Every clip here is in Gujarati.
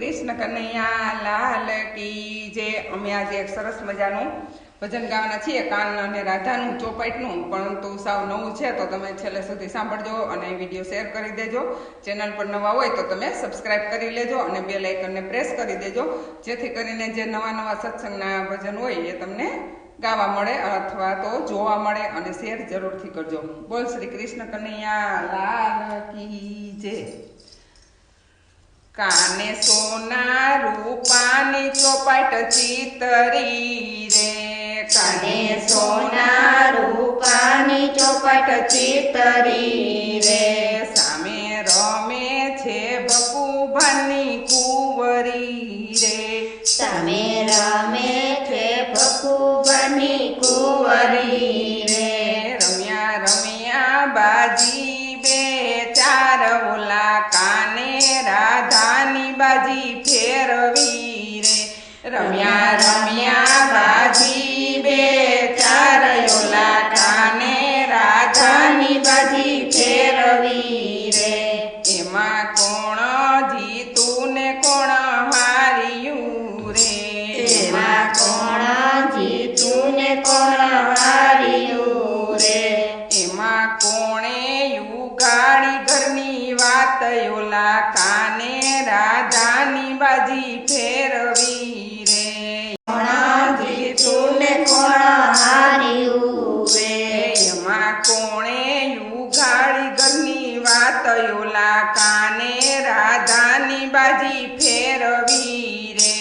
कृष्ण कन्हैया लाल की जय। अमे आज एक सरस मजाનું ભજન ગાવાના છીએ કાન અને રાધાનું ચોપાઈટનું, પરંતુ સાવ નવું છે તો તમે છેલ્લે સુધી સાંભળજો અને વિડીયો શેર કરી દેજો। ચેનલ પર નવા હોય તો તમે સબસ્ક્રાઇબ કરી લેજો અને બેલ આઇકનને પ્રેસ કરી દેજો, જેથી કરીને જે નવા સત્સંગના ભજન હોય એ તમને ગાવા મળે અથવા તો જોવા મળે, અને શેર જરૂરથી કરજો। બોલ શ્રી કૃષ્ણ કન્હૈયા લાલ કી જય। કાને સોના રૂપાની ચોપાટ ચિતરી રે, કાને સોના રૂપાની ચોપાટ ચિતરી રે, સામે રમે છે બકુભાની કુંવરી રે, સામે રમે છે બકુભાની કુંવરી રે, રમ્યા રમ્યા બાજી બે ચાર ઓલા કાને રાધાની બાજી ફેરવી રે, રમ્યા રમ્યા બાજી બે ચાર ઓલા કાને રાધાની બાજી ફેરવી રે, એમાં કોણ જીતું ને કોણ હાર્યું રે, એમાં કોણ જીતું ને કોણ હાર્યું રે, એમાં કોણે યુગાડી ઘરની વાત ઓલા કાને રાધાની બાજી ફેરવી રે, કોણ જીતું ને કોણ હાર્યું રે, એમાં કોણે યુગાડી ઘરની વાત ઓલા કાને રાધાની બાજી ફેરવી રે,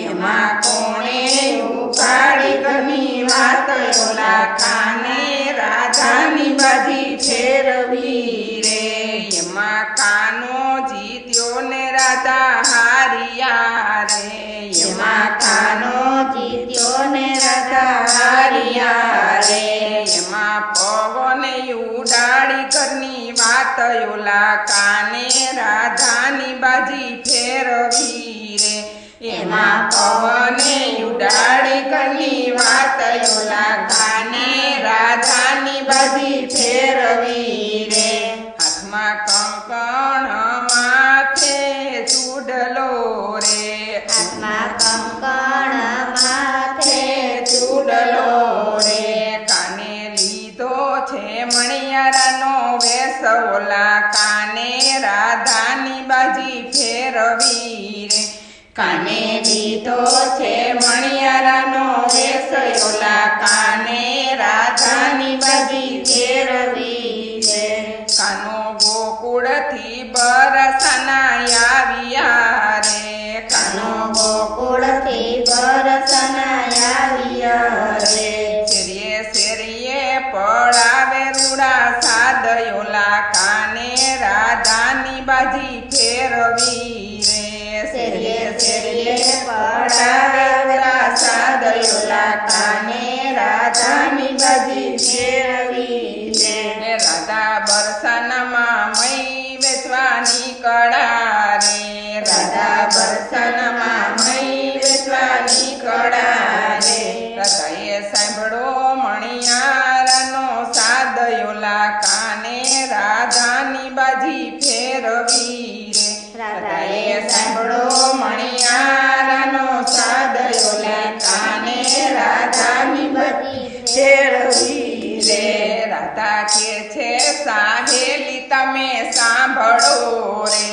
એમાં કોણે યુગાડી ઘરની વાત ઓલા કાને રાધાની બાજી ફેરવી રે, એમાં કાનો જીત્યો ને રાધા હારિયા રે, એમાં કાનો જીત્યો ને રાધા હારિયા રે, એમાં પવન ઉડાડી ઘરની વાત ઓલા કાને રાધાની બાજી ફેરવી રે, એમાં પવને ઉડાડી ઘરની વાત ઓલા કાને રાધાની બાજી ફેરવી રે, હાથમાં કંકણ માથે ચૂડલો રે, હાથમાં કંકણ માથે ચૂડલો રે, કાને લીધો છે મણિયારાનો વેશ ઓલા કાને રાધાની બાજી ફેરવી રે, કાને લીધો છે મણિયારાનો વેશ ઓલા કાને રાધાની બાજી ફેરવી રે, કાનો ગોકુળથી બરસના આવ્યા રે, કાનો ગોકુળથી બરસના આવ્યા રે, શેરીએ શેરીએ પડાવે રૂડા સાદ ઓલા કાને રાધાની બાજી ફેરવી રે, શેરીએ શેરીએ પડાવે સાદ ઓલા કાને રાધાની બાજી ફેરવી રે, રાધા બરસાનામાં મય વેચવાની કળા રે, રાધા બરસાનામાં મય વેચવાની કળા રે, રાધાએ સાંભળો મણિયારાનો સાદ ઓલા કાને રાધાની બાજી ફેરવી રે, રાધાએ સાંભળો મણિયારાનો સાદ ઓલા કાને રાધાની બાજી ફેરવી રે, રાધા કે છે સાહેલી તમે સાંભળો રે,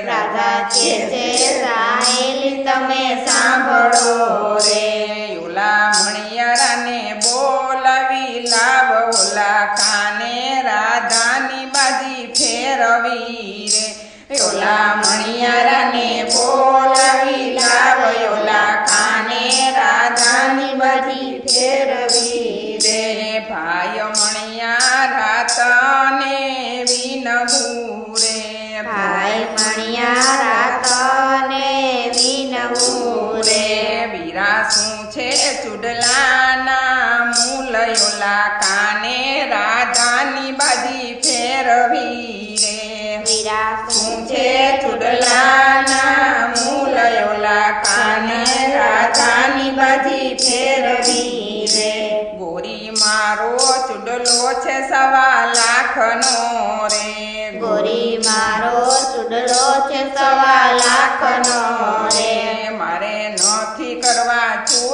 રાધા કે છે સાહેલી તમે સાંભળો રે, ઓલા મણિયારાને બોલાવી લાવ ઓલા કાને રાધાની બાજી ફેરવી રે, ઓલા મણિયારાને બોલાવી લાવ ઓલા કાને રાધાની બાજી ફેરવી રે, ભાઈ મણિયારા તને વિનવું રે, ભાઈ મણિયારા તને વિનવું રે, વીરા શું છે ચુડલાના મૂલ ઓલા કાને રાધાની બાજી ફેરવી રે, વીરા શું છે ચુડલાના મૂલ ઓલા કાને રાધાની બાજી ફેરવી રે, ગોરી મારો ચુડલો છે 1.25 લાખનો રે, ગોરી મારો ચુડલો છે 1.25 લાખનો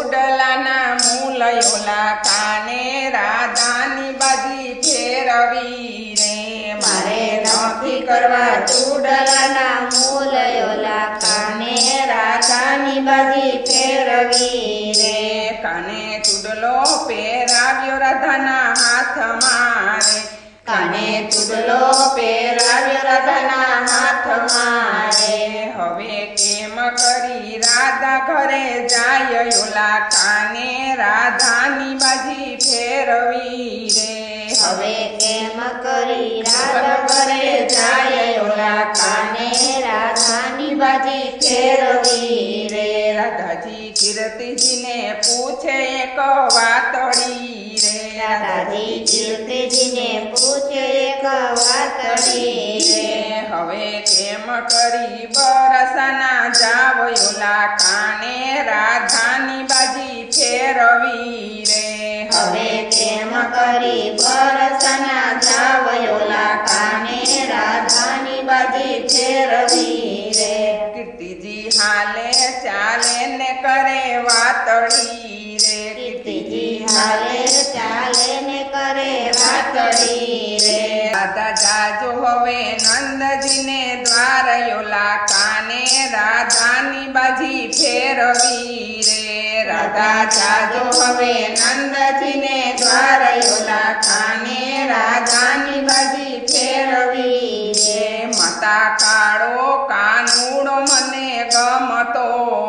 ચૂડલાના મૂલયોલા કાને રાધાની બાજી ફેરવી રે મારે નથી કરવા ચૂડલાના મૂલયોલા કાને રાધાની બાજી ફેરવી રે કાને ચૂડલો પહેરાવ્યો રાધાના હાથમાં રે કાને ચૂડલો પહેરાવ્યો રાધાના હાથમાં રે હવે કેમ કરી રાધા ઘરે જાય ઓલા કાને રાધાની બાજી ફેરવી રે હવે કેમ કરી રાધા ઘરે જાય ઓલા કાને રાધાની બાજી ફેરવી રે રાધાજી કીર્તિજીને પૂછે એક વાતડી રે રાધાજી કીર્તિજીને પૂછે એક વાતડી રે હવે કેમ કરી બરસાના જાવ ઓલા કાને રાધાની બાજી ફેરવી રે હવે કેમ કરી બરસના જાવ ઓલા કાને રાધાની બાજી ફેરવી રે કીર્તિજી હાલે ચાલે ને કરે વાતડી રે કીર્તિજી હાલે ચાલે ને કરે વાતડી રે રાધા જાજો હવે નંદજીને દ્વાર ઓલા કાને રાધાની બાજી ફેરવી રે રાધા જાજો હવે નંદજીને દ્વાર ઓલા કાને રાધાની બાજી ફેરવી રે માતા કાળો કાનુડો મને ગમતો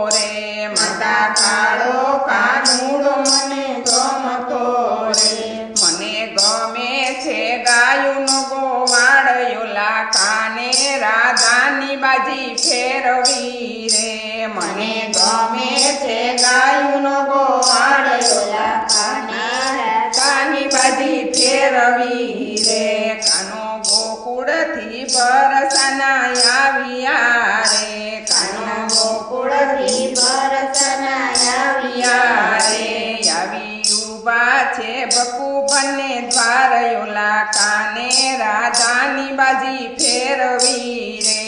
રે માતા કાળો કાનુડો મને ગમતો રે મને ગમે છે ગાયુંનો ગોવાળ ઓલા કાને રાધાની બાજી ફેરવી રે મને ગમે છે ગાયુંનો ગોવાળ ઓલા કાને રાધાની બાજી ફેરવી રે કાનો ગોકુળથી બરસાના આવ્યા રે કાનો ગોકુળથી બરસના આવ્યા રે આવી ઉભા છે બકુબને દ્વાર ઓલા કાને રાધાની બાજી ફેરવી રે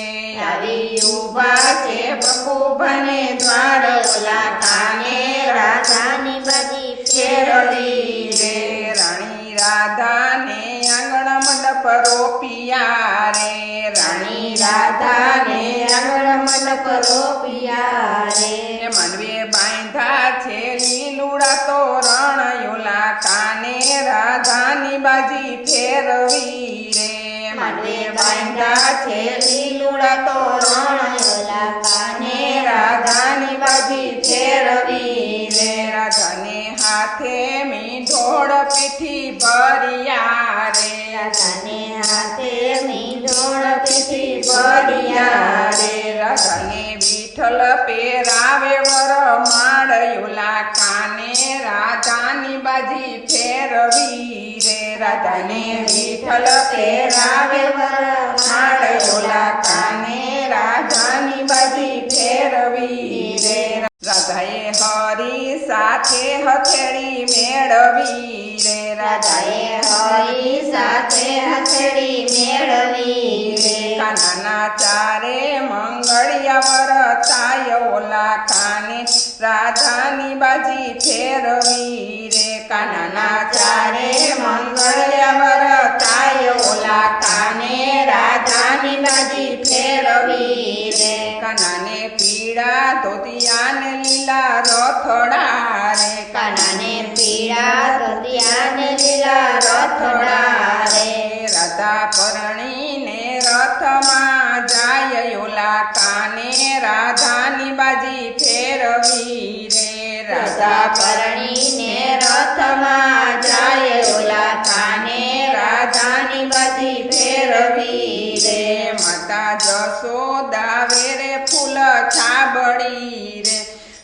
આવી ઉભા છે બકુબને દ્વાર ઓલા કાને રાધાની બાજી ફેરવી રે રાણી રાધાને આંગણ મંડપ રોપિયા રે રાણી રાધાને આંગણ મંડપ રોપિયા રે માનવે બાંધા છે લીલુડા તોરણ ઓલા કાને રાધાની બાજી ફેરવી રે માનવે બાંધા છે લીલુડા તોરણ ઓલા કાને રાધાની બાજી ફેરવી રે રાધાને હાથે મીંઢોળ પીઠી ભર્યા રે રાધાને હાથે મીંઢોળ પીઠી ભર્યા રે રાધાને વિઠ્ઠલ પહેરાવે વરમાળ ઓલા કાને રાધાની બાજી ફેરવી રે રાધાને વિઠ્ઠલ પહેરાવે વરમાળ ઓલા કાને રાધાની બાજી ફેરવી રે રાધાએ હરી સાથે હથેળી મેળવી રે રાધાએ હરી સાથે હથેળી મેળવી રે કાનાના ચારે મંગળિયા વરતાય ઓલા કાને રાધાની બાજી ફેરવી રે કાનાના ચારે મંગળિયા વરતાય ઓલા કાને રાધાની બાજી ફેરવી રે કાનાને પીળા ધોતિયાને લીલા રથડા રે કાનાને પીળા ધોતિયાને લીલા રથડા રે રાધા પરણીને રથમાં જાય ઓલા કાને રાધાની બાજી ફેરવી રે રાધા પરણીને રથમાં જાય ઓલા કાને રાધાની બાજી ફેરવી રે માતા જશોદા વેરે ફૂલ છાબડી રે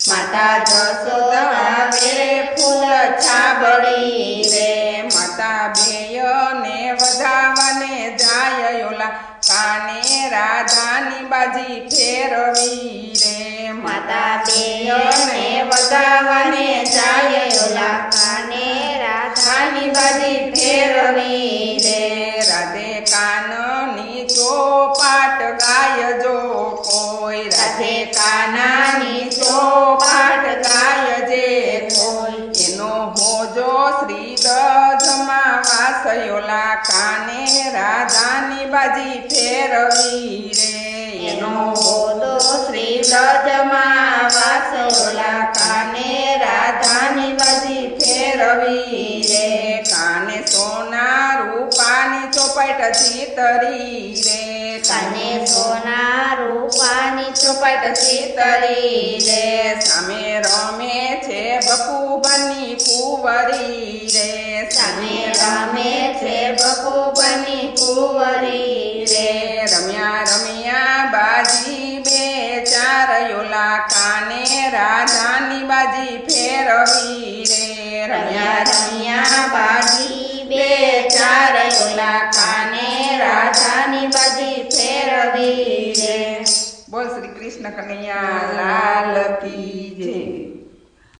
માતા જશોદા વેરે ફૂલ છાબડી રે માતા બેયને વધાવાને જાય ઓલા કાને રાધાની બાજી ફેરવી રે માતા બેયને વધાવાને જાય ઓલા કાને રાધાની બાજી ફેરવી રે રાધે કાનની ચોપાટ ગાયજો કોઈ રાધે કાનાની ચોપાટ ગાય જે બાજી ફેરવી રે એનો હોદો શ્રી વ્રજમાં વાસોલા કાને રાધાની બાજી ફેરવી રે કાને સોના રૂપાની ચોપાટ ચિતરી રે કાને સોના રૂપાની ચોપાટ ચિતરી રે સામે રમે છે બકુબની કુંવરી રે સામે રમે છે બકુબની કુંવરી રે રમ્યા રમ્યા બાજી બે ચાર યોલા કાને રાધાની બાજી ફેરવી રે રમ્યા રમ્યા બાજી બે ચાર યોલા કાને રાધાની બાજી ફેરવી રે બોલ શ્રી કૃષ્ણ કનૈયા લાલ કી